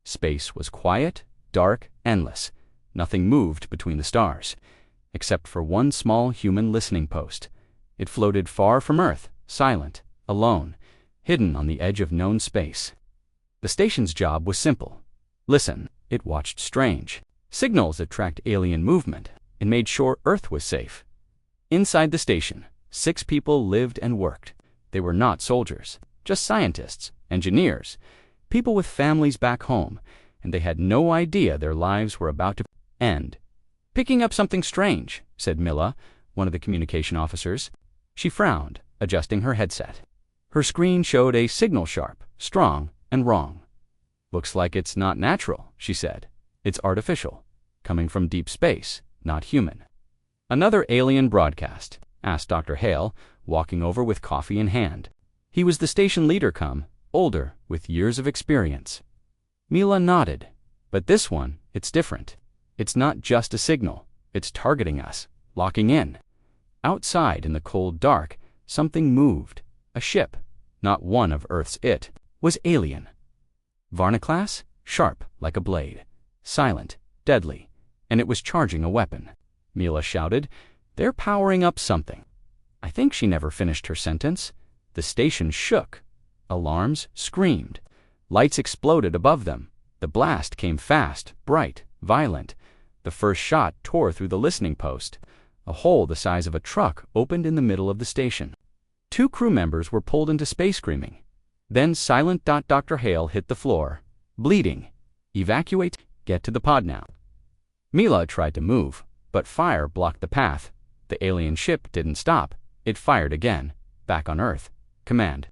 Space was quiet, dark, endless. Nothing moved between the stars, except for one small human listening post. It floated far from Earth, silent, alone, hidden on the edge of known space. The station's job was simple. Listen. It watched strange signals that tracked alien movement and made sure Earth was safe. Inside the station, 6 people lived and worked. They were not soldiers, just scientists, engineers, people with families back home, and they had no idea their lives were about to end. "Picking up something strange," said Mila, one of the communication officers. She frowned, adjusting her headset. Her screen showed a signal sharp, strong, and wrong. "Looks like it's not natural," she said. "It's artificial, coming from deep space, not human." "Another alien broadcast?" asked Dr. Hale, walking over with coffee in hand. He was the station leader older, with years of experience. Mila nodded. "But this one, it's different. It's not just a signal. It's targeting us, locking in." Outside in the cold dark, something moved. A ship, not one of Earth's was alien. Varna class, sharp like a blade, silent, deadly, and it was charging a weapon. Mila shouted, "They're powering up something." I think she never finished her sentence. The station shook. Alarms screamed. Lights exploded above them. The blast came fast, bright, violent. The first shot tore through the listening post. A hole the size of a truck opened in the middle of the station. 2 crew members were pulled into space screaming. Then silent. Dr. Hale hit the floor, bleeding. "Evacuate, get to the pod now." Mila tried to move, but fire blocked the path. The alien ship didn't stop. It fired again, back on Earth. Command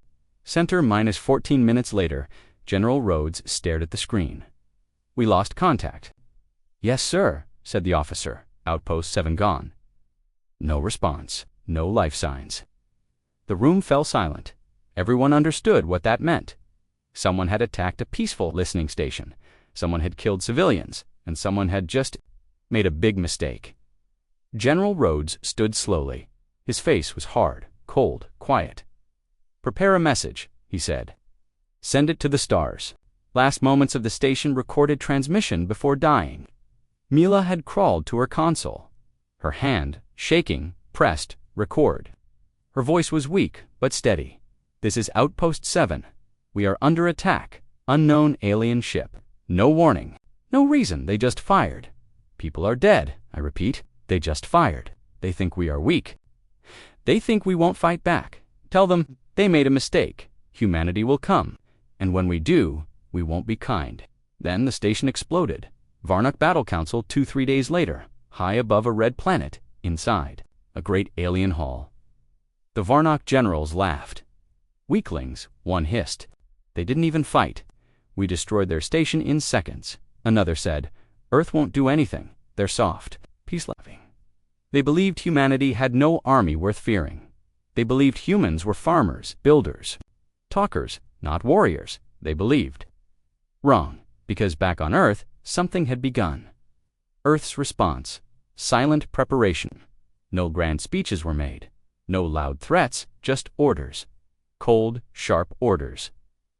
Center -14 minutes later. General Rhodes stared at the screen. "We lost contact." "Yes, sir," said the officer. "Outpost 7 gone." No response, no life signs. The room fell silent. Everyone understood what that meant. Someone had attacked a peaceful listening station. Someone had killed civilians, and someone had just made a big mistake. General Rhodes stood slowly. His face was hard, cold, quiet. "Prepare a message," he said. "Send it to the stars." Last moments of the station recorded transmission before dying. Mila had crawled to her console. Her hand, shaking, pressed record. Her voice was weak but steady. "This is Outpost 7. We are under attack. Unknown alien ship. No warning. No reason. They just fired. People are dead. I repeat, they just fired. They think we are weak. They think we won't fight back. Tell them they made a mistake. Humanity will come. And when we do, we won't be kind." Then the station exploded. Varnock Battle Council 2-3 days later, high above a red planet, inside a great alien hall. The Varnock generals laughed. "Weaklings," one hissed. "They didn't even fight. We destroyed their station in seconds." Another said, "Earth won't do anything. They're soft, peace-loving." They believed humanity had no army worth fearing. They believed humans were farmers, builders, talkers, not warriors, they believed. Wrong, because back on Earth, something had begun. Earth's response, silent preparation. No grand speeches were made. No loud threats, just orders. Cold, sharp orders.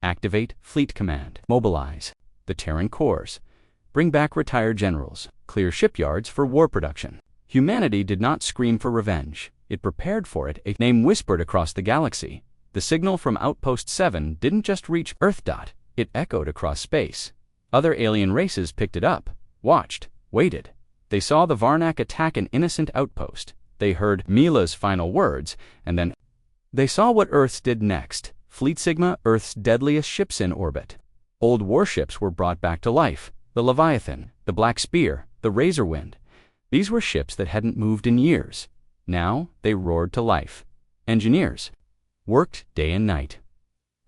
Activate Fleet Command. Mobilize the Terran Corps. Bring back retired generals. Clear shipyards for war production. Humanity did not scream for revenge. It prepared for it. A name whispered across the galaxy. The signal from Outpost 7 didn't just reach Earth. It echoed across space. Other alien races picked it up, watched, waited. They saw the Varnock attack an innocent outpost. They heard Mila's final words, and then they saw what Earth's did next. Fleet Sigma, Earth's deadliest ships in orbit. Old warships were brought back to life. The Leviathan, the Black Spear, the Razorwind. These were ships that hadn't moved in years. Now they roared to life. Engineers worked day and night.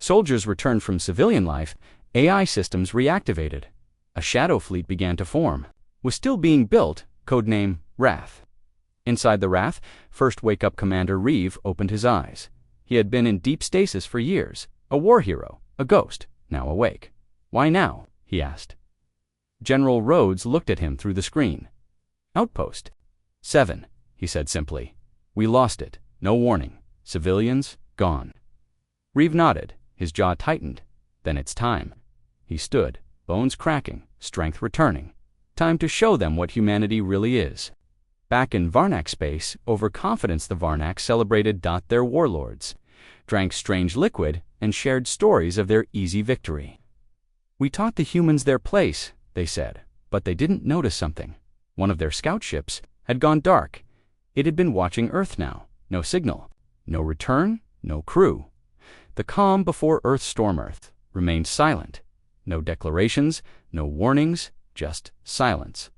Soldiers returned from civilian life. AI systems reactivated. A shadow fleet began to form. Was still being built, codename Wrath. Inside the Wrath, first wake-up Commander Reeve opened his eyes. He had been in deep stasis for years, a war hero, a ghost, now awake. "Why now?" he asked. General Rhodes looked at him through the screen. "Outpost 7, he said simply. "We lost it, no warning. Civilians, gone." Reeve nodded, his jaw tightened. "Then it's time." He stood, bones cracking, strength returning. Time to show them what humanity really is. Back in Varnak space, overconfidence the Varnak celebrated their warlords, drank strange liquid, and shared stories of their easy victory. We taught the humans their place, they said, but they didn't notice something. One of their scout ships had gone dark. It had been watching Earth now. No signal, no return, no crew. The calm before Earth's storm Earth remained silent. No declarations, no warnings, just silence.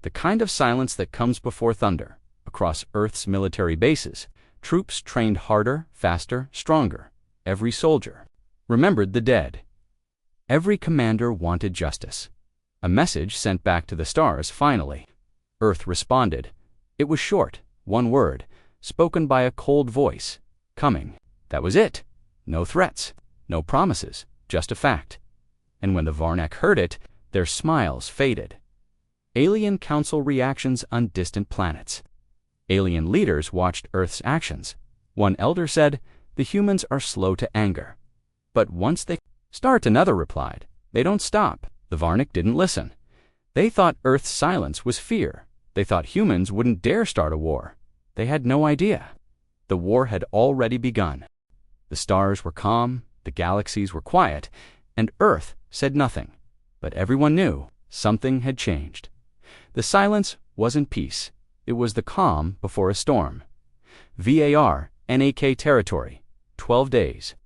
The kind of silence that comes before thunder. Across Earth's military bases, troops trained harder, faster, stronger. Every soldier remembered the dead. Every commander wanted justice. A message sent back to the stars finally. Earth responded. It was short, one word, spoken by a cold voice. Coming. That was it. No threats, no promises, just a fact. And when the Varnak heard it, their smiles faded. Alien Council reactions on distant planets. Alien leaders watched Earth's actions. One elder said, "The humans are slow to anger. But once they start," another replied, "they don't stop." The Varnak didn't listen. They thought Earth's silence was fear. They thought humans wouldn't dare start a war. They had no idea. The war had already begun. The stars were calm, the galaxies were quiet, and Earth said nothing. But everyone knew something had changed. The silence wasn't peace. It was the calm before a storm. VAR, NAK territory, 12 days.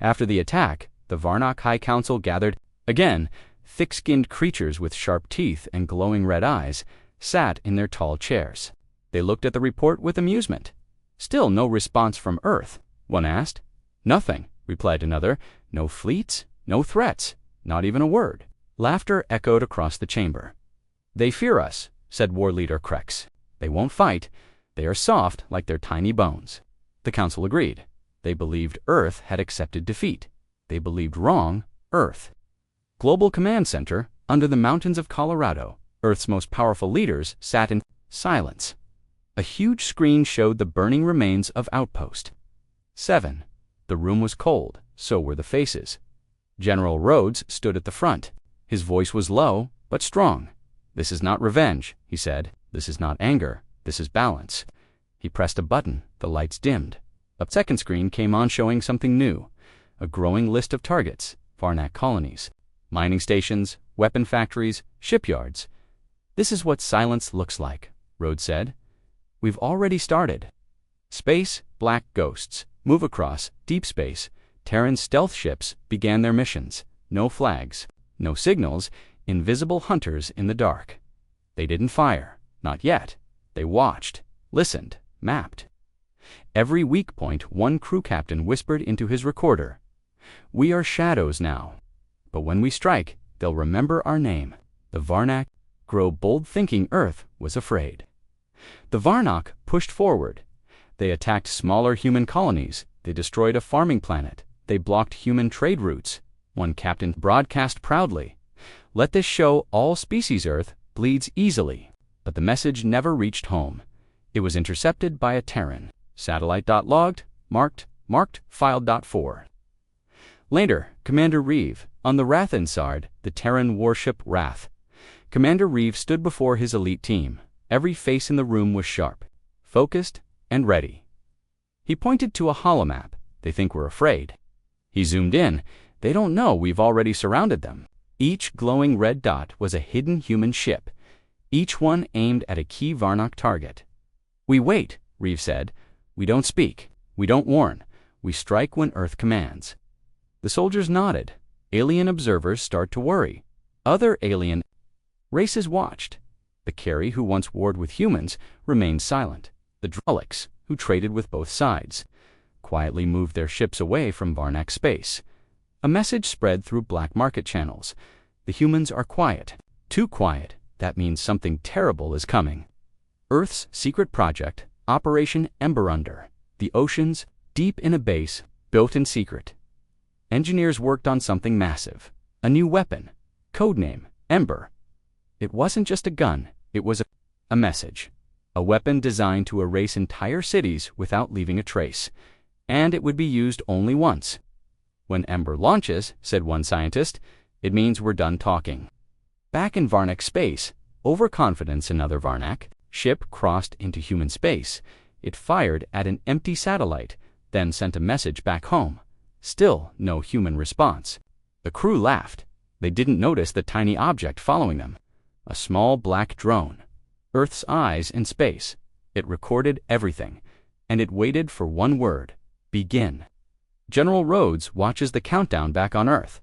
After the attack, the Varnak High Council gathered. Again, thick-skinned creatures with sharp teeth and glowing red eyes sat in their tall chairs. They looked at the report with amusement. Still no response from Earth, one asked. "Nothing," replied another. "No fleets, no threats, not even a word." Laughter echoed across the chamber. "They fear us," said war leader Krex. "They won't fight. They are soft like their tiny bones." The council agreed. They believed Earth had accepted defeat. They believed wrong, Earth. Global Command Center, under the mountains of Colorado, Earth's most powerful leaders sat in silence. A huge screen showed the burning remains of Outpost 7. The room was cold, so were the faces. General Rhodes stood at the front. His voice was low, but strong. "This is not revenge," he said. "This is not anger. This is balance." He pressed a button. The lights dimmed. A second screen came on showing something new. A growing list of targets, Varnak colonies, mining stations, weapon factories, shipyards. "This is what silence looks like," Rhodes said. "We've already started." Space, black ghosts, move across, deep space. Terran stealth ships began their missions. No flags, no signals, invisible hunters in the dark. They didn't fire, not yet. They watched, listened, mapped. Every weak point, one crew captain whispered into his recorder. "We are shadows now. But when we strike, they'll remember our name." The Varnak grow bold, thinking Earth was afraid. The Varnak pushed forward. They attacked smaller human colonies. They destroyed a farming planet. They blocked human trade routes. One captain broadcast proudly, "Let this show all species Earth bleeds easily." But the message never reached home. It was intercepted by a Terran. Satellite.logged, marked, filed.4. Later, Commander Reeve, on the Rathansard, the Terran warship Wrath. Commander Reeve stood before his elite team. Every face in the room was sharp, focused, and ready. He pointed to a holomap. "They think we're afraid." He zoomed in. "They don't know we've already surrounded them." Each glowing red dot was a hidden human ship, each one aimed at a key Varnak target. "We wait," Reeve said. "We don't speak. We don't warn. We strike when Earth commands." The soldiers nodded. Alien observers start to worry. Other alien races watched. The Carry, who once warred with humans, remained silent. The Drollics, who traded with both sides, quietly moved their ships away from Varnak space. A message spread through black market channels. The humans are quiet. Too quiet. That means something terrible is coming. Earth's secret project, Operation Ember Under. The oceans, deep in a base, built in secret. Engineers worked on something massive. A new weapon. Codename, Ember. It wasn't just a gun. It was a message. A weapon designed to erase entire cities without leaving a trace. And it would be used only once. "When Ember launches," said one scientist, It means we're done talking. Back in Varnak space, overconfidence another Varnak ship crossed into human space. It fired at an empty satellite, then sent a message back home. Still no human response. The crew laughed. They didn't notice the tiny object following them. A small black drone. Earth's eyes in space. It recorded everything, and it waited for one word: begin. General Rhodes watches the countdown back on Earth.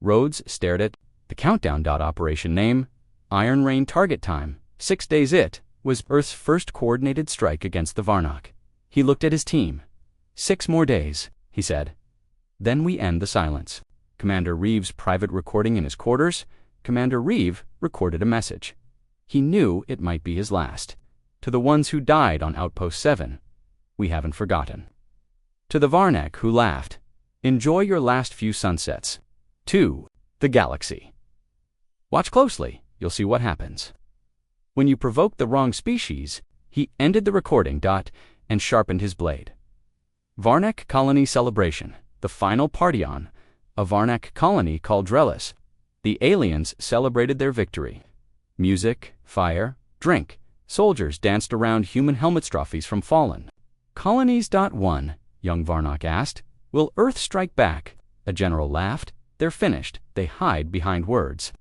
Rhodes stared at the countdown. Operation name: Iron Rain. Target time: 6 days. It was Earth's first coordinated strike against the Varnak. He looked at his team. 6 more days, he said. Then we end the silence. Commander Reeves' private recording in his quarters. Commander Reeve recorded a message. He knew it might be his last. To the ones who died on Outpost 7, we haven't forgotten. To the Varnak who laughed, enjoy your last few sunsets. To the galaxy. Watch closely, you'll see what happens. When you provoke the wrong species, he ended the recording and sharpened his blade. Varnak Colony Celebration, the final party on a Varnak colony called Dreadnoughts. The aliens celebrated their victory. Music, fire, drink. Soldiers danced around human helmet trophies from fallen colonies. 1, young Varnak asked. Will Earth strike back? A general laughed. They're finished. They hide behind words.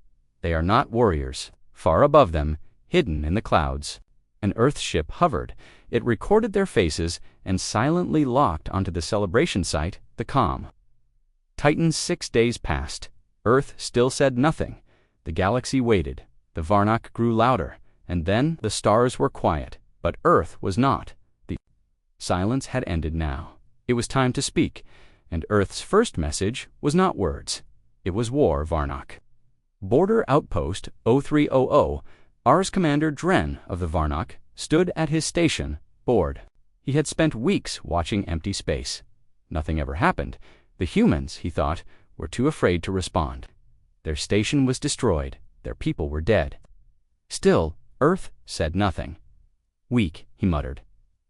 They are not warriors. Far above them, hidden in the clouds, an Earth ship hovered. It recorded their faces and silently locked onto the celebration site, the calm. Titan's 6 days passed. Earth still said nothing. The galaxy waited. The Varnak grew louder, and then the stars were quiet. But Earth was not. The silence had ended now. It was time to speak, and Earth's first message was not words. It was war, Varnak. Border Outpost 0300, Ars Commander Dren of the Varnak stood at his station, bored. He had spent weeks watching empty space. Nothing ever happened. The humans, he thought, were too afraid to respond. Their station was destroyed. Their people were dead. Still, Earth said nothing. Weak, he muttered.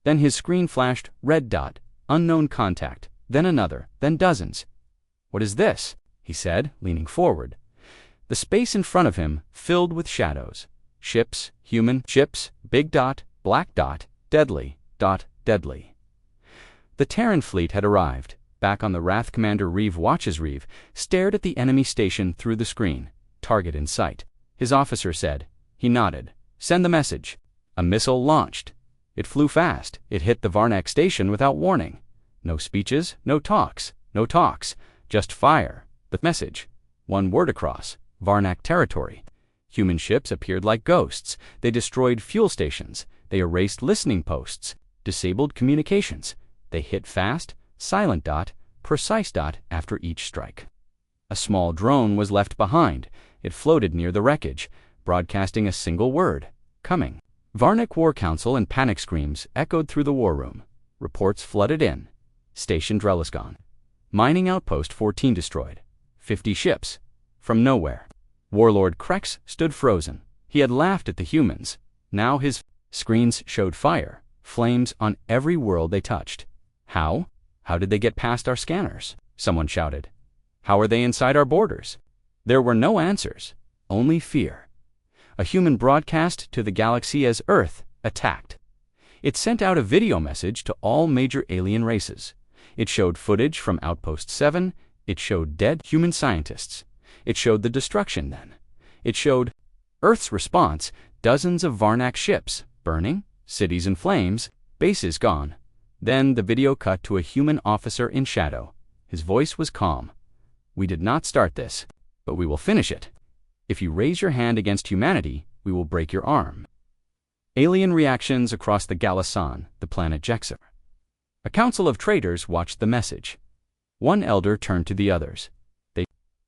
Then his screen flashed red dot, unknown contact, then another, then dozens. What is this? He said, leaning forward. The space in front of him filled with shadows. Ships, human ships, big dot, black dot, deadly, deadly. The Terran fleet had arrived. Back on the Wrath, Commander Reeve watches. Reeve stared at the enemy station through the screen. Target in sight. His officer said. He nodded. Send the message. A missile launched. It flew fast. It hit the Varnak station without warning. No speeches, no talks, just fire. The message. One word across. Varnak territory. Human ships appeared like ghosts. They destroyed fuel stations. They erased listening posts. Disabled communications. They hit fast, silent dot, precise dot after each strike. A small drone was left behind. It floated near the wreckage, broadcasting a single word. Coming. Varnak War Council and panic screams echoed through the war room. Reports flooded in. Station Dreadnoughts gone. Mining Outpost 14 destroyed. 50 ships. From nowhere. Warlord Krex stood frozen. He had laughed at the humans. Now his screens showed fire, flames on every world they touched. How? How did they get past our scanners? Someone shouted. How are they inside our borders? There were no answers, only fear. A human broadcast to the galaxy as Earth attacked. It sent out a video message to all major alien races. It showed footage from Outpost 7. It showed dead human scientists. It showed the destruction then. It showed Earth's response, dozens of Varnak ships burning, cities in flames, bases gone. Then the video cut to a human officer in shadow. His voice was calm. We did not start this, but we will finish it. If you raise your hand against humanity, we will break your arm. Alien reactions across the Galasan, the planet Jexar. A council of traitors watched the message. One elder turned to the others. They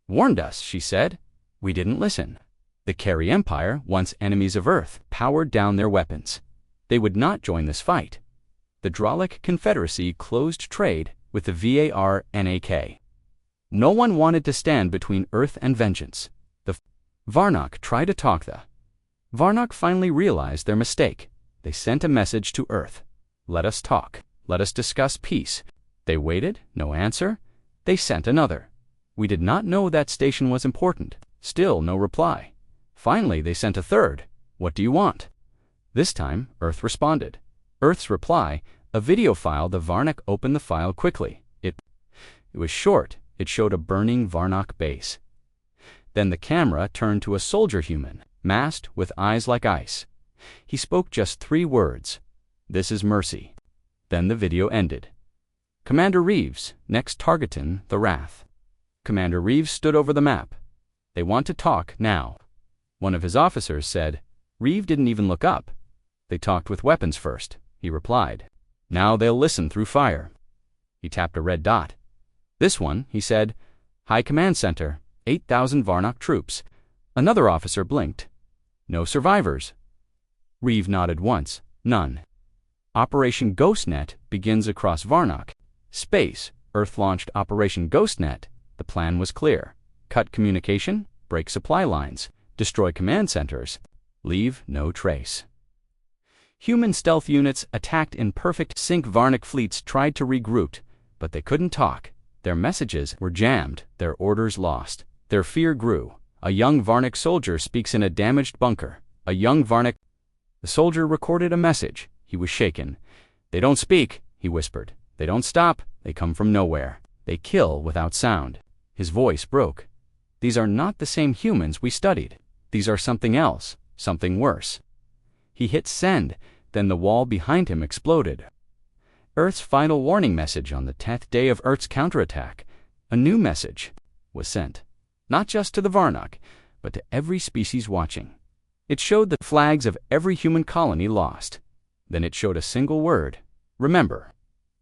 warned us, she said. We didn't listen. The Carey Empire, once enemies of Earth, powered down their weapons. They would not join this fight. The Dralic Confederacy closed trade with the Varnak. No one wanted to stand between Earth and vengeance. The Varnak tried to talk the Varnak finally realized their mistake. They sent a message to Earth. Let us talk. Let us discuss peace. They waited, no answer. They sent another. We did not know that station was important. Still no reply. Finally, they sent a third. What do you want? This time, Earth responded. Earth's reply, a video file. The Varnak opened the file quickly. It was short. It showed a burning Varnak base. Then the camera turned to a soldier human, masked with eyes like ice. He spoke just 3 words. This is mercy. Then the video ended. Commander Reeves, next targeting the Wrath. Commander Reeves stood over the map. They want to talk now. One of his officers said. Reeves didn't even look up. They talked with weapons first, he replied. Now they'll listen through fire. He tapped a red dot. This one, he said. High Command Center, 8,000 Varnak troops. Another officer blinked. No survivors. Reeves nodded once. None. Operation GhostNet begins across Varnak. Space. Earth launched Operation GhostNet. The plan was clear. Cut communication, break supply lines, destroy command centers, leave no trace. Human stealth units attacked in perfect sync. Varnak fleets tried to regroup, but they couldn't talk. Their messages were jammed, their orders lost. Their fear grew. A young Varnak soldier speaks in a damaged bunker. A young Varnak. The soldier recorded a message. He was shaken. They don't speak, he whispered. They don't stop. They come from nowhere. They kill without sound. His voice broke. These are not the same humans we studied. These are something else, something worse. He hit send, then the wall behind him exploded. Earth's final warning message on the 10th day of Earth's counterattack. A new message was sent, not just to the Varnak, but to every species watching. It showed the flags of every human colony lost. Then it showed a single word, remember.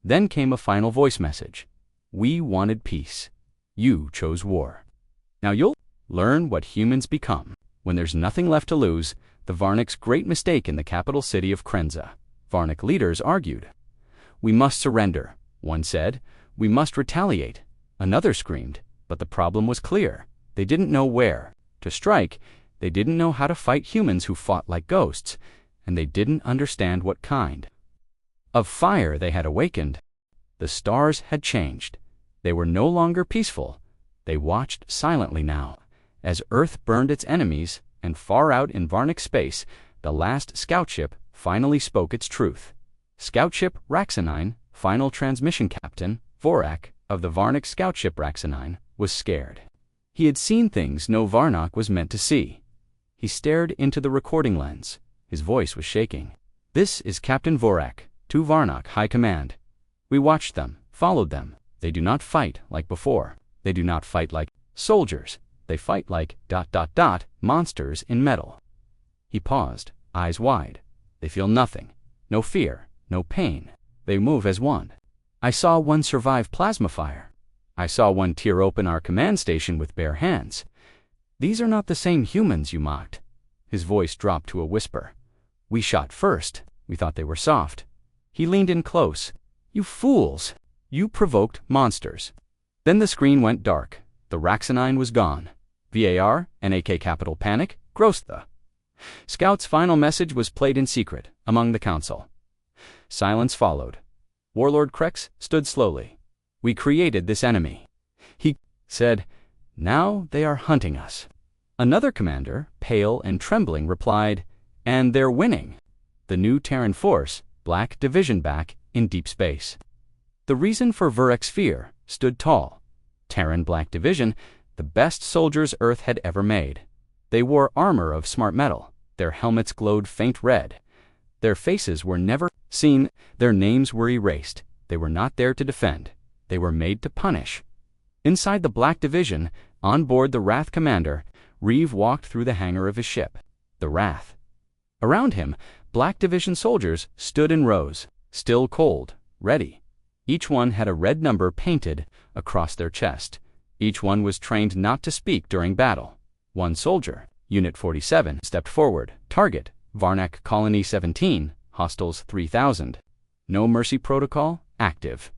Then came a final voice message. We wanted peace. You chose war. Now you'll learn what humans become. When there's nothing left to lose, the Varnak's great mistake in the capital city of Krenza. Varnak leaders argued. We must surrender, one said. We must retaliate. Another screamed. But the problem was clear. They didn't know where to strike. They didn't know how to fight humans who fought like ghosts, and they didn't understand what kind of fire they had awakened. The stars had changed. They were no longer peaceful. They watched silently now, as Earth burned its enemies, and far out in Varnak space, the last scout ship finally spoke its truth. Scout ship Raxanine, final transmission captain, Vorak, of the Varnak scout ship Raxanine, was scared. He had seen things no Varnak was meant to see. He stared into the recording lens. His voice was shaking. This is Captain Vorak, to Varnak High Command. We watched them, followed them. They do not fight like before. They do not fight like soldiers. They fight like ... monsters in metal. He paused, eyes wide. They feel nothing. No fear, no pain. They move as one. I saw one survive plasma fire. I saw one tear open our command station with bare hands. These are not the same humans you mocked. His voice dropped to a whisper. We shot first. We thought they were soft. He leaned in close. You fools! You provoked monsters. Then the screen went dark. The Raxanine was gone. VAR, NAK capital panic, grossed the. Scout's final message was played in secret, among the council. Silence followed. Warlord Krex stood slowly. We created this enemy. He said, now they are hunting us. Another commander, pale and trembling, replied, and they're winning. The new Terran force, Black Division back in deep space. The reason for Vurek's fear stood tall. Terran Black Division, the best soldiers Earth had ever made. They wore armor of smart metal. Their helmets glowed faint red. Their faces were never seen. Their names were erased. They were not there to defend. They were made to punish. Inside the Black Division, on board the Wrath commander, Reeve walked through the hangar of his ship, the Wrath. Around him, Black Division soldiers stood in rows, still cold, ready. Each one had a red number painted across their chest. Each one was trained not to speak during battle. One soldier, Unit 47, stepped forward. Target, Varnak Colony 17, hostiles 3,000. No mercy protocol, active.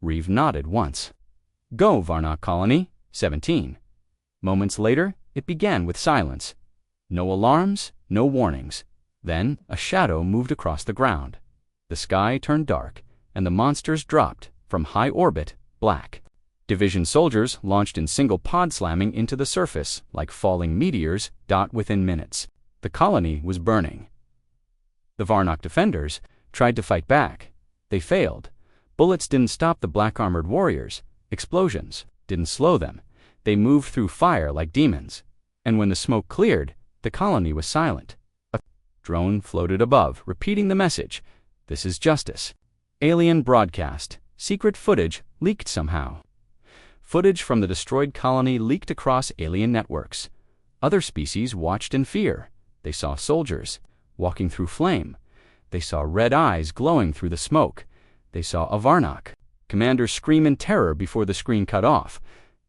Reeve nodded once. Go, Varnak Colony 17. Moments later, it began with silence. No alarms, no warnings. Then, a shadow moved across the ground. The sky turned dark, and the monsters dropped from high orbit, black. Division soldiers launched in single pod slamming into the surface like falling meteors. Within minutes, the colony was burning. The Varnock defenders tried to fight back. They failed. Bullets didn't stop the black-armored warriors. Explosions didn't slow them. They moved through fire like demons. And when the smoke cleared, the colony was silent. A drone floated above, repeating the message, "This is justice." Alien broadcast. Secret footage leaked somehow. Footage from the destroyed colony leaked across alien networks. Other species watched in fear. They saw soldiers walking through flame. They saw red eyes glowing through the smoke. They saw a Varnock commander scream in terror before the screen cut off.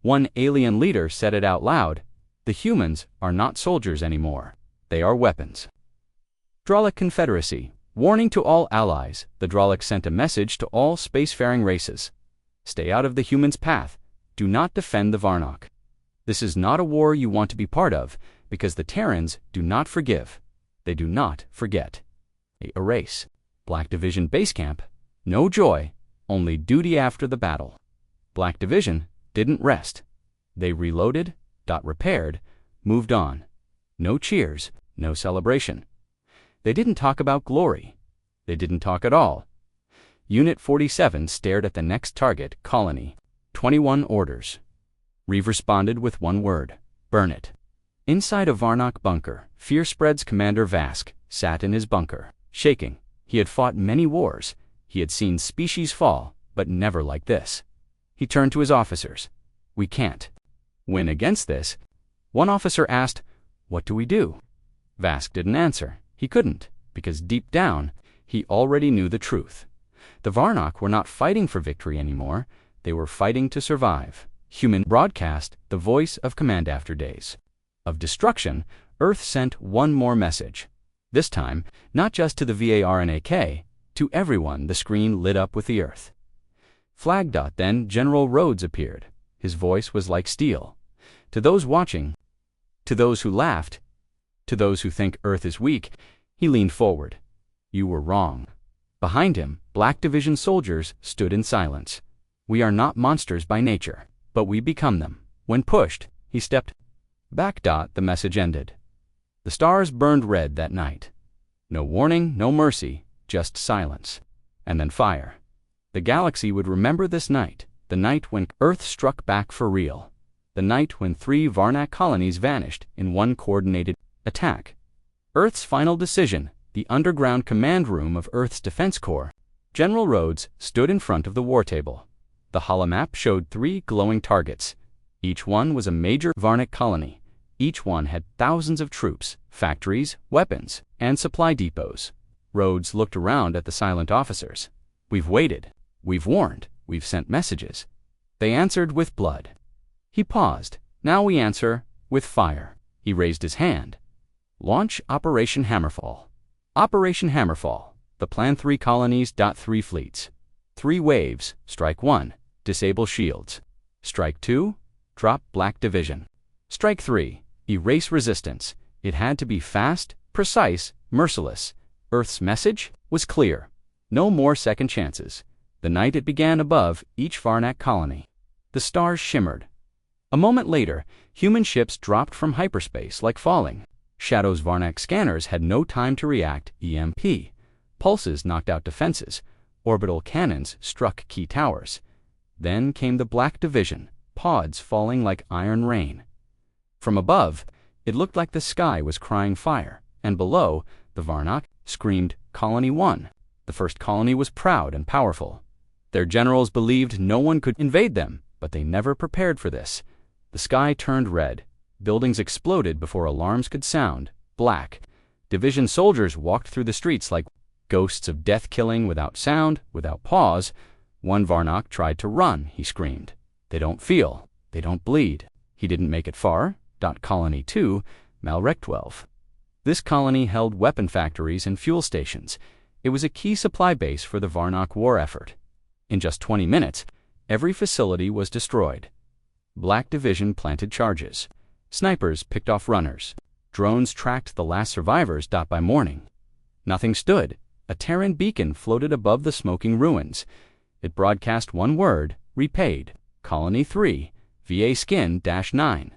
One alien leader said it out loud, "The humans are not soldiers anymore. They are weapons." Dralic Confederacy. Warning to all allies. The Dralic sent a message to all spacefaring races. Stay out of the humans' path. Do not defend the Varnock. This is not a war you want to be part of, because the Terrans do not forgive. They do not forget. Erase. Black Division Base Camp. No joy, only duty after the battle. Black Division didn't rest. They reloaded, repaired, moved on. No cheers, no celebration. They didn't talk about glory. They didn't talk at all. Unit 47 stared at the next target, Colony. 21 orders. Reeve responded with one word: burn it. Inside a Varnock bunker, Fearspread's commander Vask sat in his bunker, shaking. He had fought many wars. He had seen species fall, but never like this. He turned to his officers. "We can't win against this." One officer asked, "What do we do?" Vask didn't answer. He couldn't, because deep down, he already knew the truth. The Varnock were not fighting for victory anymore. They were fighting to survive. Human broadcast, the voice of command after days of destruction. Earth sent one more message. This time, not just to the VARNAK, to everyone. The screen lit up with the Earth. Flag. Then General Rhodes appeared. His voice was like steel. To those watching, to those who laughed, to those who think Earth is weak, he leaned forward. "You were wrong." Behind him, Black Division soldiers stood in silence. "We are not monsters by nature, but we become them." When pushed, he stepped back. The message ended. The stars burned red that night. No warning, no mercy, just silence. And then fire. The galaxy would remember this night, the night when Earth struck back for real. The night when 3 Varnock colonies vanished in one coordinated attack. Earth's final decision, the underground command room of Earth's Defense Corps. General Rhodes stood in front of the war table. The holomap showed 3 glowing targets. Each one was a major Varnock colony. Each one had thousands of troops, factories, weapons, and supply depots. Rhodes looked around at the silent officers. "We've waited. We've warned. We've sent messages." They answered with blood. He paused. "Now we answer with fire." He raised his hand. "Launch Operation Hammerfall." Operation Hammerfall. The plan: 3 colonies. 3 fleets. 3 waves. Strike 1. Disable shields. Strike 2. Drop Black Division. Strike 3. Erase resistance. It had to be fast, precise, merciless. Earth's message was clear. No more second chances. The night it began above each Varnock colony. The stars shimmered. A moment later, human ships dropped from hyperspace like falling. Shadow's Varnock scanners had no time to react. EMP. Pulses knocked out defenses. Orbital cannons struck key towers. Then came the Black Division, pods falling like iron rain. From above, it looked like the sky was crying fire, and below, the Varnock screamed, "Colony 1." The first colony was proud and powerful. Their generals believed no one could invade them, but they never prepared for this. The sky turned red. Buildings exploded before alarms could sound. Black Division soldiers walked through the streets like ghosts of death, killing without sound, without pause. One Varnock tried to run. He screamed, "They don't feel. They don't bleed." He didn't make it far. Colony 2, Malrec 12. This colony held weapon factories and fuel stations. It was a key supply base for the Varnock war effort. In just 20 minutes, every facility was destroyed. Black Division planted charges. Snipers picked off runners. Drones tracked the last survivors. By morning, nothing stood. A Terran beacon floated above the smoking ruins. It broadcast one word: repaid. Colony 3, VA Skin-9.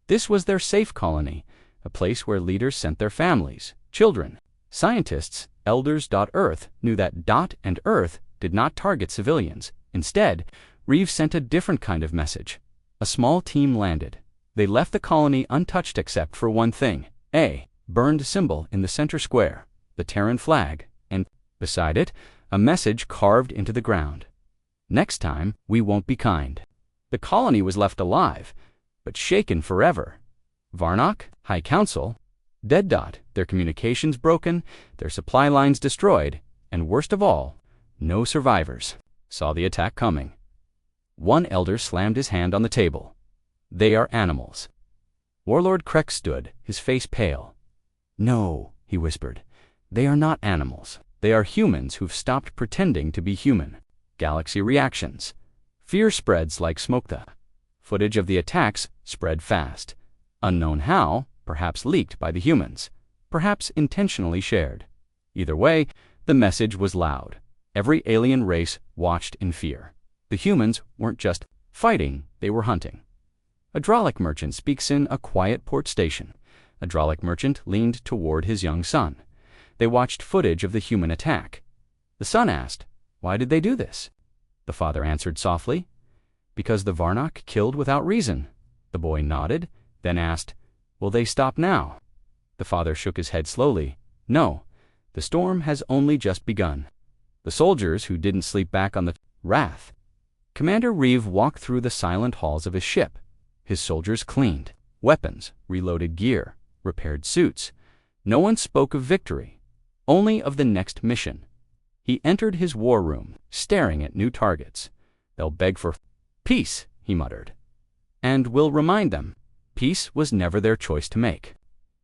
This was their safe colony, a place where leaders sent their families, children. Scientists, Elders.Earth, knew that Dot and Earth did not target civilians. Instead, Reeve sent a different kind of message. A small team landed. They left the colony untouched except for one thing: a burned symbol in the center square, the Terran flag, and, beside it, a message carved into the ground. Next time, we won't be kind. The colony was left alive, but shaken forever. Varnock, High Council, dead. Their communications broken, their supply lines destroyed, and worst of all, no survivors saw the attack coming. One elder slammed his hand on the table. They are animals. Warlord Krex stood, his face pale. No, he whispered. They are not animals. They are humans who've stopped pretending to be human. Galaxy reactions. Fear spreads like smoke. The footage of the attacks spread fast. Unknown how, perhaps leaked by the humans, perhaps intentionally shared. Either way, the message was loud. Every alien race watched in fear. The humans weren't just fighting, they were hunting. A Dralic merchant speaks in a quiet port station. A Dralic merchant leaned toward his young son. They watched footage of the human attack. The son asked, "Why did they do this?" The father answered softly, "Because the Varnock killed without reason." The boy nodded, then asked, "Will they stop now?" The father shook his head slowly. "No, the storm has only just begun." The soldiers who didn't sleep back on the Wrath. Commander Reeve walked through the silent halls of his ship. His soldiers cleaned weapons, reloaded gear, repaired suits. No one spoke of victory, only of the next mission. He entered his war room, staring at new targets. "They'll beg for peace," he muttered. "And we'll remind them, peace was never their choice to make."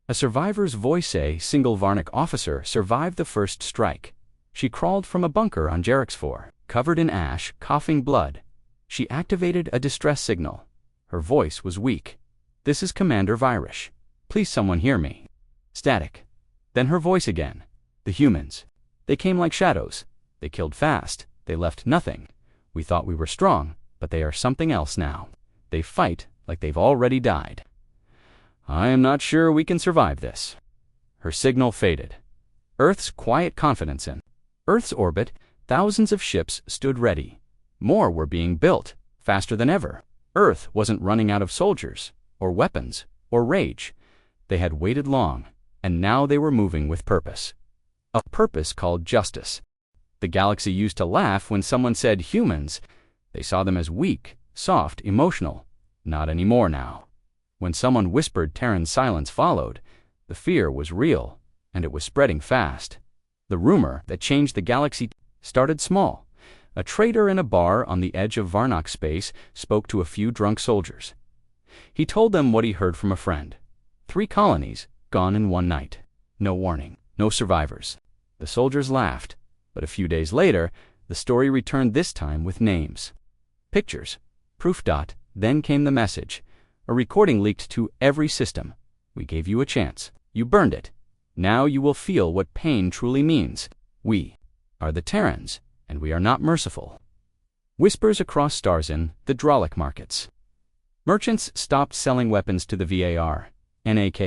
A survivor's voice, a single Varnic officer, survived the first strike. She crawled from a bunker on Jarek's 4, covered in ash, coughing blood. She activated a distress signal. Her voice was weak. "This is Commander Virish. Please someone hear me." Static. Then her voice again. "The humans. They came like shadows. They killed fast. They left nothing. We thought we were strong, but they are something else now. They fight like they've already died. I am not sure we can survive this." Her signal faded. Earth's quiet confidence in Earth's orbit, thousands of ships stood ready. More were being built, faster than ever. Earth wasn't running out of soldiers, or weapons, or rage. They had waited long, and now they were moving with purpose. A purpose called justice. The galaxy used to laugh when someone said humans. They saw them as weak, soft, emotional. Not anymore now. When someone whispered, Terran silence followed. The fear was real, and it was spreading fast. The rumor that changed the galaxy started small. A trader in a bar on the edge of Varnock space spoke to a few drunk soldiers. He told them what he heard from a friend. 3 colonies gone in one night. No warning, no survivors. The soldiers laughed, but a few days later, the story returned, this time with names. Pictures. Proof. Then came the message. A recording leaked to every system. "We gave you a chance. You burned it. Now you will feel what pain truly means. We are the Terrans, and we are not merciful." Whispers across Starzin, the Dralic markets. Merchants stopped selling weapons to the VAR, NAK.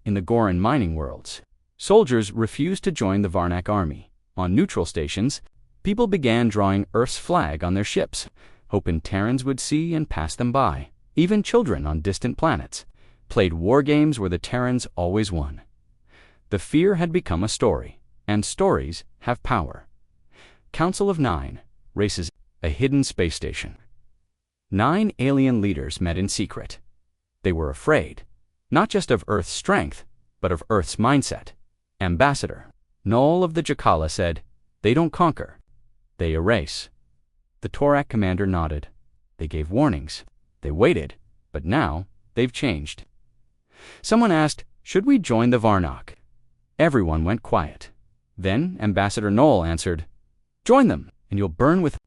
In the Goran mining worlds. Soldiers refused to join the Varnac army. On neutral stations, people began drawing Earth's flag on their ships, hoping Terrans would see and pass them by. Even children on distant planets played war games where the Terrans always won. The fear had become a story, and stories have power. Council of 9 races a hidden space station. 9 alien leaders met in secret. They were afraid, not just of Earth's strength, but of Earth's mindset. Ambassador Null of the Jakala said, "They don't conquer, they erase." The Torak commander nodded. They gave warnings. They waited, but now they've changed. Someone asked, "Should we join the Varnock?" Everyone went quiet. Then Ambassador Null answered, "Join them, and you'll burn with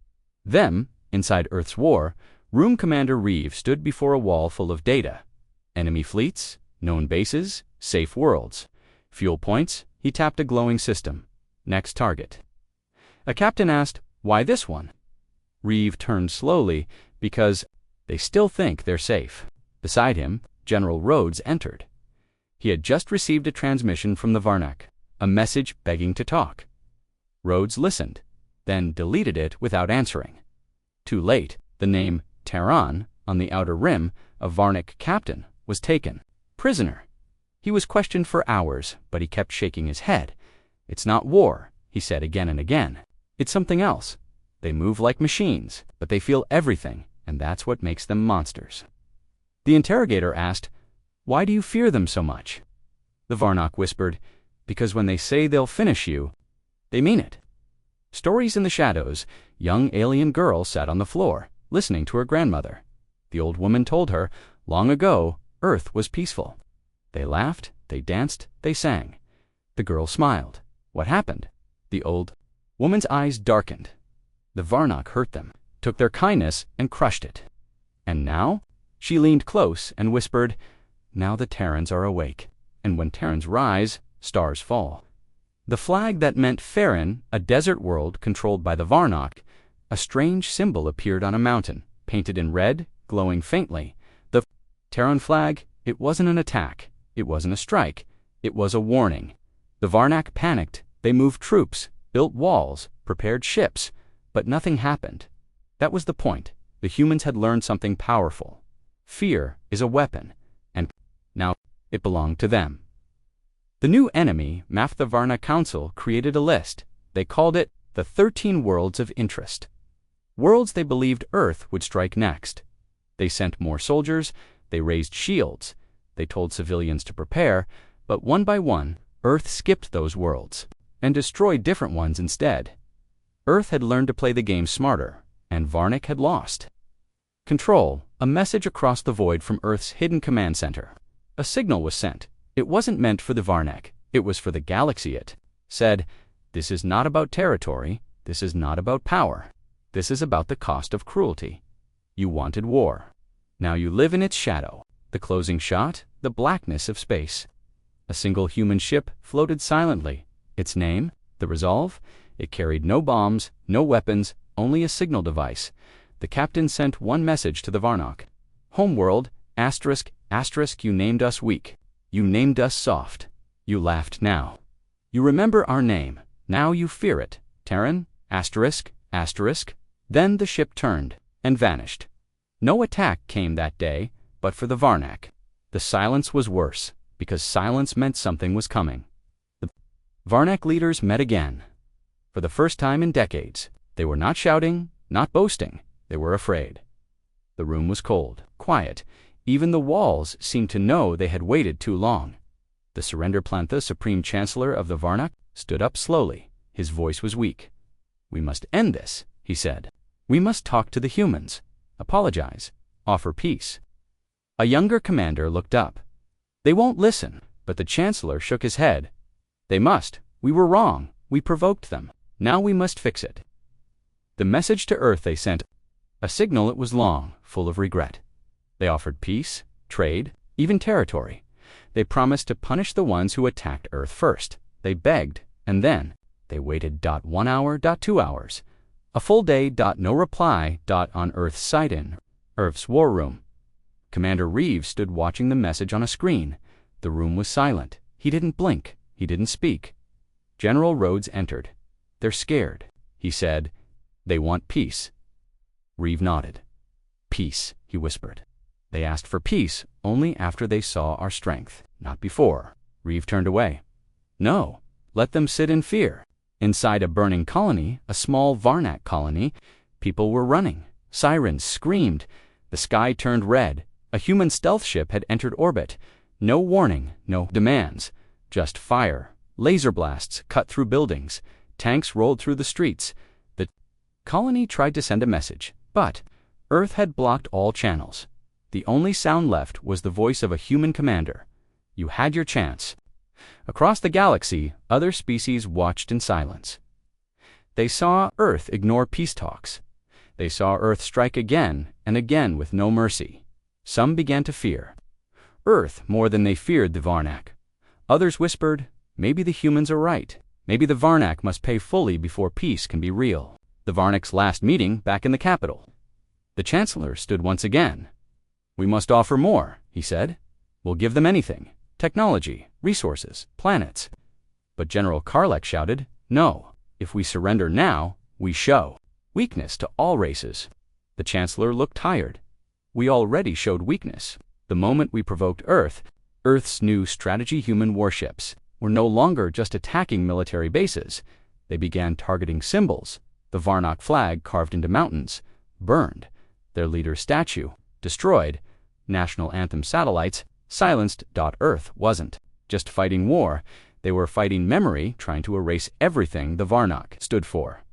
them." Inside Earth's war, Room Commander Reeve stood before a wall full of data. Enemy fleets, known bases, safe worlds. Fuel points. He tapped a glowing system. Next target. A captain asked, "Why this one?" Reeve turned slowly, because they still think they're safe. Beside him, General Rhodes entered. He had just received a transmission from the Varnak, a message begging to talk. Rhodes listened, then deleted it without answering. Too late, the name Terran on the outer rim of Varnak captain was taken. Prisoner. He was questioned for hours, but he kept shaking his head. It's not war, he said again and again. It's something else. They move like machines, but they feel everything, and that's what makes them monsters. The interrogator asked, "Why do you fear them so much?" The Varnak whispered, "Because when they say they'll finish you, they mean it." Stories in the shadows. Young alien girl sat on the floor, listening to her grandmother. The old woman told her, long ago, Earth was peaceful. They laughed, they danced, they sang. The girl smiled. What happened? The old woman's eyes darkened. The Varnak hurt them, took their kindness and crushed it. And now? She leaned close and whispered, "Now the Terrans are awake, and when Terrans rise, stars fall." The flag that meant Farron, a desert world controlled by the Varnak, a strange symbol appeared on a mountain, painted in red, glowing faintly. The Terran flag, it wasn't an attack, it wasn't a strike, it was a warning. The Varnak panicked, they moved troops, built walls, prepared ships, but nothing happened. That was the point. The humans had learned something powerful. Fear is a weapon, and now it belonged to them. The new enemy, the Varna Council, created a list. They called it the 13 Worlds of Interest. Worlds they believed Earth would strike next. They sent more soldiers, they raised shields, they told civilians to prepare, but one by one, Earth skipped those worlds and destroyed different ones instead. Earth had learned to play the game smarter, and Varnak had lost. Control, a message across the void from Earth's hidden command center. A signal was sent. It wasn't meant for the Varnak, it was for the galaxy. It said, "This is not about territory, this is not about power, this is about the cost of cruelty. You wanted war. Now you live in its shadow." The closing shot, the blackness of space. A single human ship floated silently. Its name, the Resolve, it carried no bombs, no weapons, only a signal device. The captain sent one message to the Varnak. "Homeworld, asterisk, asterisk, you named us weak. You named us soft. You laughed now. You remember our name. Now you fear it. Terran, asterisk, asterisk." Then the ship turned and vanished. No attack came that day, but for the Varnak. The silence was worse, because silence meant something was coming. The Varnak leaders met again. For the first time in decades, they were not shouting, not boasting, they were afraid. The room was cold, quiet. Even the walls seemed to know they had waited too long. The Surrender Plantha, Supreme Chancellor of the Varnak, stood up slowly. His voice was weak. "We must end this," he said. "We must talk to the humans, apologize, offer peace." A younger commander looked up. "They won't listen," but the Chancellor shook his head. "They must. We were wrong. We provoked them. Now we must fix it." The message to Earth they sent, a signal. It was long, full of regret. They offered peace, trade, even territory. They promised to punish the ones who attacked Earth first. They begged, and then they waited 1 hour, 2 hours. A full day, no reply, on Earth's side-in, Earth's war room. Commander Reeves stood watching the message on a screen. The room was silent. He didn't blink. He didn't speak. General Rhodes entered. "They're scared," he said. "They want peace." Reeve nodded. "Peace," he whispered. "They asked for peace only after they saw our strength, not before." Reeve turned away. "No, let them sit in fear." Inside a burning colony, a small Varnak colony, people were running. Sirens screamed. The sky turned red. A human stealth ship had entered orbit. No warning, no demands. Just fire. Laser blasts cut through buildings. Tanks rolled through the streets. The colony tried to send a message, but Earth had blocked all channels. The only sound left was the voice of a human commander. "You had your chance." Across the galaxy, other species watched in silence. They saw Earth ignore peace talks. They saw Earth strike again and again with no mercy. Some began to fear Earth more than they feared the Varnak. Others whispered, maybe the humans are right. Maybe the Varnak must pay fully before peace can be real. The Varnak's last meeting back in the capital. The Chancellor stood once again. "We must offer more," he said. "We'll give them anything. Technology, resources, planets." But General Karlek shouted, "No. If we surrender now, we show weakness to all races." The Chancellor looked tired. "We already showed weakness. The moment we provoked Earth's new strategy human warships were no longer just attacking military bases. They began targeting symbols, the Varnock flag carved into mountains, burned, their leader's statue, destroyed, national anthem satellites, silenced. Earth wasn't just fighting war. They were fighting memory, trying to erase everything the Varnock stood for.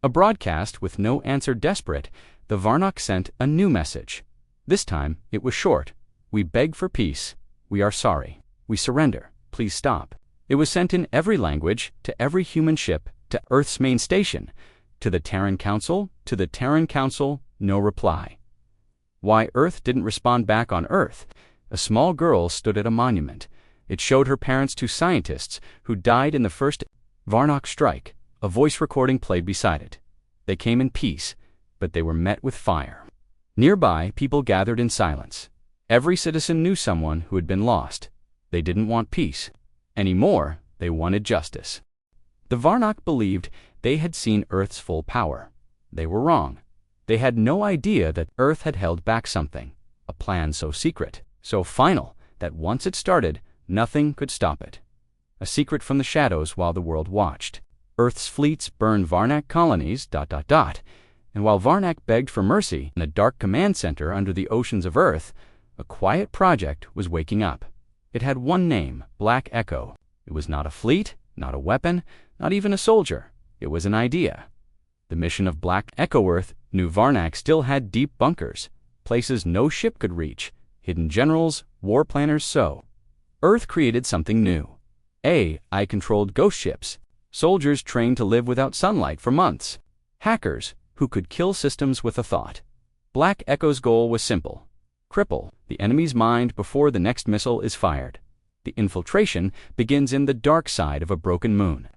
A broadcast with no answer desperate, the Varnock sent a new message. This time, it was short. "We beg for peace. We are sorry. We surrender. Please stop." It was sent in every language, to every human ship, to Earth's main station, to the Terran Council, no reply. Why Earth didn't respond back on Earth? A small girl stood at a monument. It showed her parents to scientists who died in the first Varnock strike. A voice recording played beside it. They came in peace, but they were met with fire. Nearby, people gathered in silence. Every citizen knew someone who had been lost. They didn't want peace. Anymore, they wanted justice. The Varnock believed they had seen Earth's full power. They were wrong. They had no idea that Earth had held back something, a plan so secret, so final, that once it started, nothing could stop it. A secret from the shadows while the world watched. Earth's fleets burned Varnock colonies, and while Varnock begged for mercy in a dark command center under the oceans of Earth, a quiet project was waking up. It had one name, Black Echo. It was not a fleet, not a weapon, not even a soldier. It was an idea. The mission of Black Echo Earth knew Varnock still had deep bunkers, places no ship could reach, hidden generals, war planners so. Earth created something new. AI-controlled ghost ships, soldiers trained to live without sunlight for months, hackers who could kill systems with a thought. Black Echo's goal was simple: cripple the enemy's mind before the next missile is fired. The infiltration begins in the dark side of a broken moon.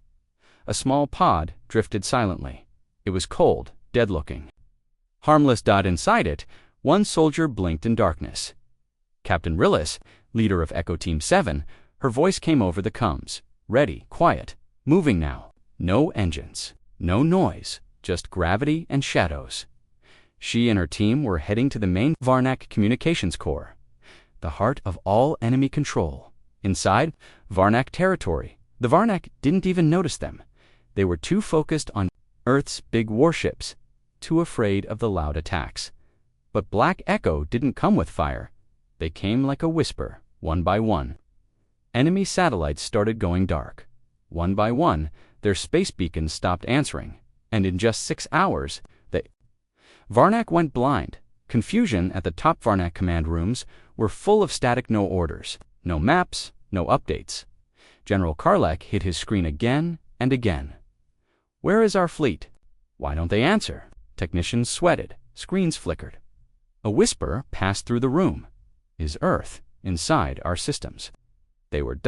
A small pod drifted silently. It was cold, dead-looking. Harmless. Inside it, one soldier blinked in darkness. Captain Rillis, leader of Echo Team 7, her voice came over the comms. Ready, quiet, moving now. No engines, no noise, just gravity and shadows. She and her team were heading to the main Varnock communications core, the heart of all enemy control. Inside, Varnock territory. The Varnock didn't even notice them. They were too focused on Earth's big warships, too afraid of the loud attacks. But Black Echo didn't come with fire. They came like a whisper, one by one. Enemy satellites started going dark. One by one, their space beacons stopped answering, and in just 6 hours, Varnock went blind. Confusion at the top Varnock command rooms were full of static no orders, no maps, no updates. General Karlek hit his screen again and again. "Where is our fleet? Why don't they answer?" Technicians sweated, screens flickered. A whisper passed through the room. "Is Earth inside our systems?" They were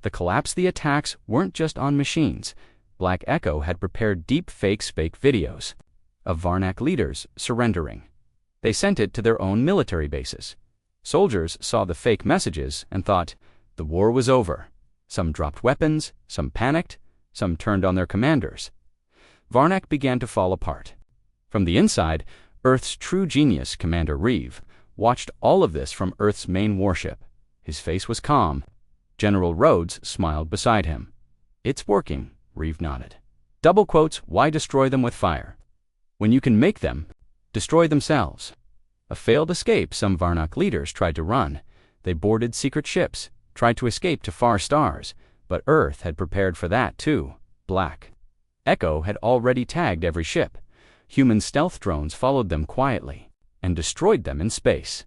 The collapse, the attacks weren't just on machines. Black Echo had prepared deep fake videos of Varnock leaders surrendering. They sent it to their own military bases. Soldiers saw the fake messages and thought the war was over. Some dropped weapons, some panicked, some turned on their commanders. Varnock began to fall apart. From the inside, Earth's true genius, Commander Reeve, watched all of this from Earth's main warship. His face was calm. General Rhodes smiled beside him. "It's working," Reeve nodded. Double quotes, "Why destroy them with fire when you can make them destroy themselves?" A failed escape. Some Varnock leaders tried to run. They boarded secret ships, tried to escape to far stars, but Earth had prepared for that too. Black Echo had already tagged every ship. Human stealth drones followed them quietly and destroyed them in space.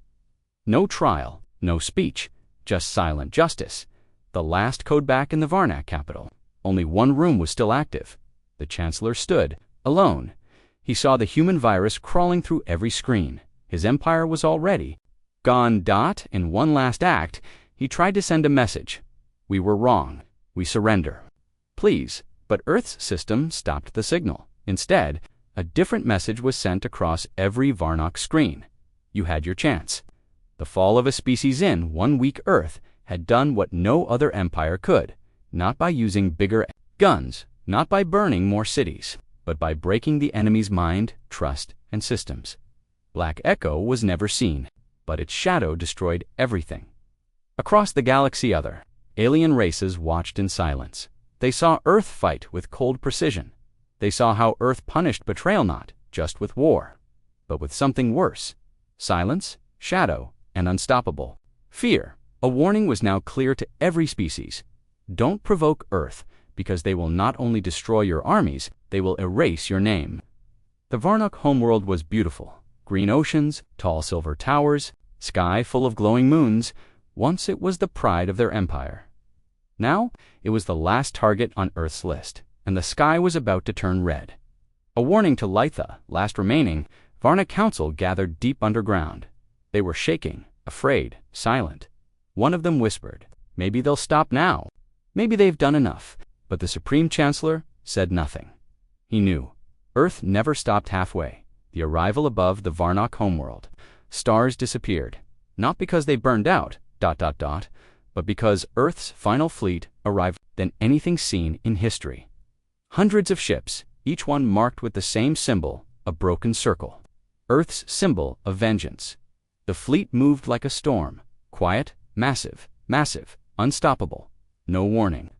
No trial, no speech, just silent justice. The last code back in the Varnock capital. Only one room was still active. The Chancellor stood, alone. He saw the human virus crawling through every screen. His empire was already gone. In one last act, he tried to send a message. "We were wrong. We surrender. Please." But Earth's system stopped the signal. Instead, a different message was sent across every Varnock screen. You had your chance. The fall of a species in one weak Earth had done what no other empire could, not by using bigger guns, not by burning more cities, but by breaking the enemy's mind, trust, and systems. Black Echo was never seen, but its shadow destroyed everything. Across the galaxy, other alien races watched in silence. They saw Earth fight with cold precision. They saw how Earth punished betrayal not just with war, but with something worse: silence, shadow, and unstoppable fear. A warning was now clear to every species. Don't provoke Earth, because they will not only destroy your armies, they will erase your name. The Varnock homeworld was beautiful. Green oceans, tall silver towers, sky full of glowing moons. Once it was the pride of their empire. Now it was the last target on Earth's list, and the sky was about to turn red. A warning to Litha, last remaining, Varnock Council gathered deep underground. They were shaking, afraid, silent. One of them whispered, "Maybe they'll stop now. Maybe they've done enough." But the Supreme Chancellor said nothing. He knew. Earth never stopped halfway. The arrival above the Varnock homeworld. Stars disappeared. Not because they burned out, but because Earth's final fleet arrived than anything seen in history. Hundreds of ships, each one marked with the same symbol, a broken circle. Earth's symbol of vengeance. The fleet moved like a storm, quiet, massive, unstoppable. No warning.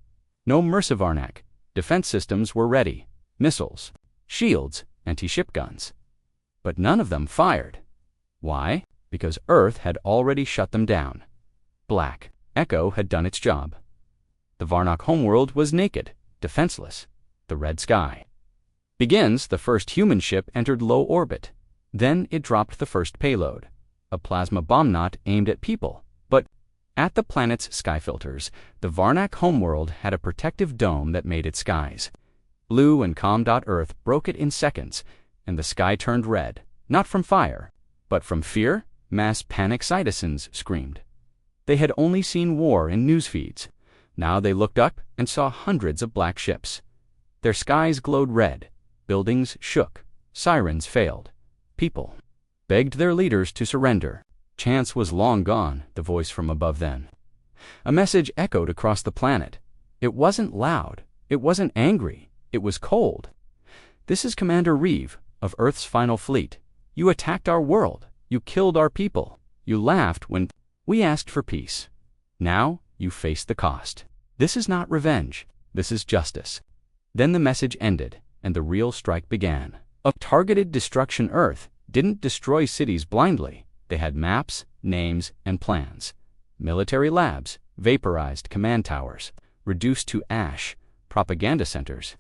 No Mercivarnak. Defense systems were ready. Missiles, shields, anti-ship guns. But none of them fired. Why? Because Earth had already shut them down. Black Echo had done its job. The Varnock homeworld was naked, defenseless. The red sky. Begins, the first human ship entered low orbit. Then it dropped the first payload. A plasma bomb not aimed at people, but at the planet's sky filters. The Varnock homeworld had a protective dome that made its skies. Blue and calm. Earth broke it in seconds, and the sky turned red, not from fire, but from fear. Mass panic citizens screamed. They had only seen war in news feeds. Now they looked up and saw hundreds of black ships. Their skies glowed red. Buildings shook. Sirens failed. People begged their leaders to surrender. Chance was long gone, the voice from above then. A message echoed across the planet. It wasn't loud. It wasn't angry. It was cold. "This is Commander Reeve of Earth's final fleet. You attacked our world. You killed our people. You laughed when we asked for peace. Now you face the cost. This is not revenge. This is justice." Then the message ended, and the real strike began. A targeted destruction. Earth didn't destroy cities blindly. They had maps, names, and plans. Military labs, vaporized command towers, reduced to ash, propaganda centers.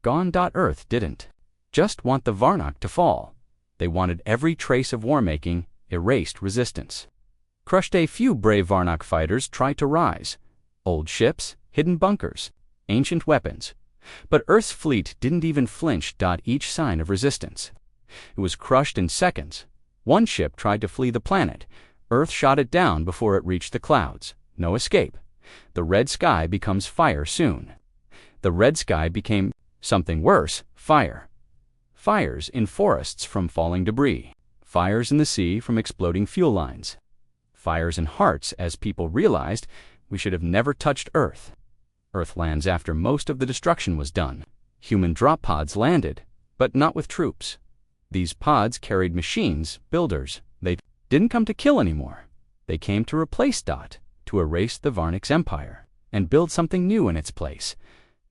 Gone. Earth didn't just want the Varnock to fall. They wanted every trace of war-making, erased resistance. Crushed. A few brave Varnock fighters tried to rise. Old ships, hidden bunkers, ancient weapons. But Earth's fleet didn't even flinch. Each sign of resistance. It was crushed in seconds. One ship tried to flee the planet. Earth shot it down before it reached the clouds. No escape. The red sky becomes fire soon. The red sky became something worse: fire. Fires in forests from falling debris. Fires in the sea from exploding fuel lines. Fires in hearts as people realized we should have never touched Earth. Earth lands after most of the destruction was done. Human drop pods landed, but not with troops. These pods carried machines, builders. They didn't come to kill anymore. They came to replace. To erase the Varnock's empire and build something new in its place.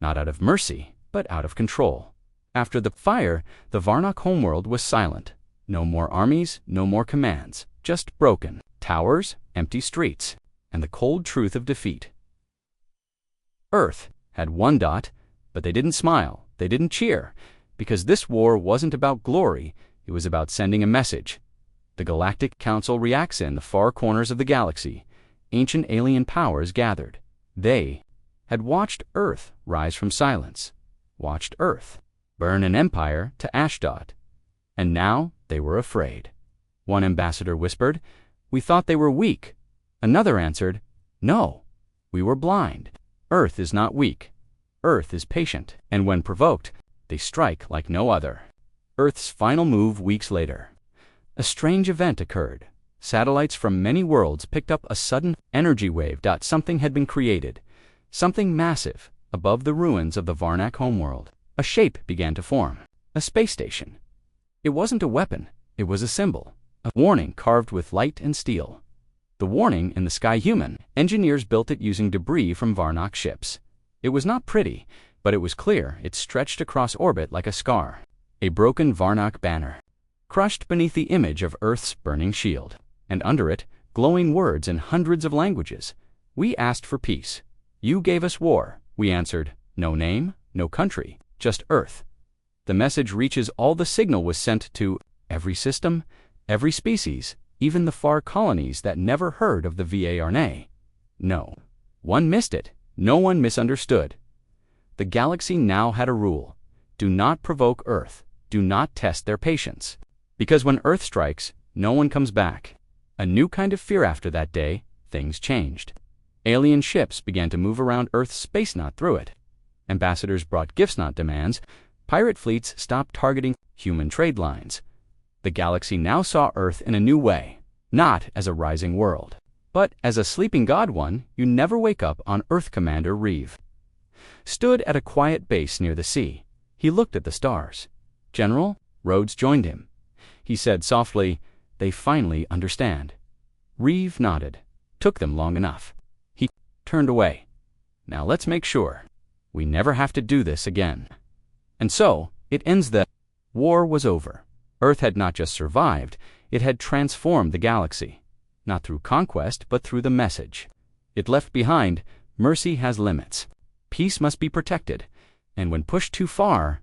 Not out of mercy, but out of control. After the fire, the Varnock homeworld was silent. No more armies, no more commands. Just broken towers, empty streets, and the cold truth of defeat. Earth had won. But they didn't smile. They didn't cheer. Because this war wasn't about glory. It was about sending a message. The Galactic Council reacts in the far corners of the galaxy. Ancient alien powers gathered. They had watched Earth rise from silence. Watched Earth burn an empire to ash. And now they were afraid. One ambassador whispered, "We thought they were weak." Another answered, "No, we were blind. Earth is not weak. Earth is patient, and when provoked, they strike like no other." Earth's final move weeks later. A strange event occurred. Satellites from many worlds picked up a sudden energy wave. Something had been created. Something massive, above the ruins of the Varnak homeworld. A shape began to form. A space station. It wasn't a weapon. It was a symbol. A warning carved with light and steel. The warning in the sky human. Engineers built it using debris from Varnak ships. It was not pretty, but it was clear. It stretched across orbit like a scar. A broken Varnak banner. Crushed beneath the image of Earth's burning shield. And under it, glowing words in hundreds of languages. We asked for peace. You gave us war. We answered, no name, no country, just Earth. The message reaches all. The signal was sent to every system, every species, even the far colonies that never heard of the Varna. No one missed it. No one misunderstood. The galaxy now had a rule. Do not provoke Earth. Do not test their patience. Because when Earth strikes, no one comes back. A new kind of fear. After that day, things changed. Alien ships began to move around Earth's space, not through it. Ambassadors brought gifts, not demands. Pirate fleets stopped targeting human trade lines. The galaxy now saw Earth in a new way, not as a rising world, but as a sleeping god. One you never wake up on. Earth Commander Reeve stood at a quiet base near the sea. He looked at the stars. General Rhodes joined him. He said softly, "They finally understand." Reeve nodded. Took them long enough. He turned away. Now let's make sure we never have to do this again. And so, it ends. The war was over. Earth had not just survived, it had transformed the galaxy. Not through conquest, but through the message. It left behind, mercy has limits. Peace must be protected. And when pushed too far,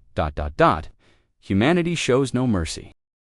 humanity shows no mercy.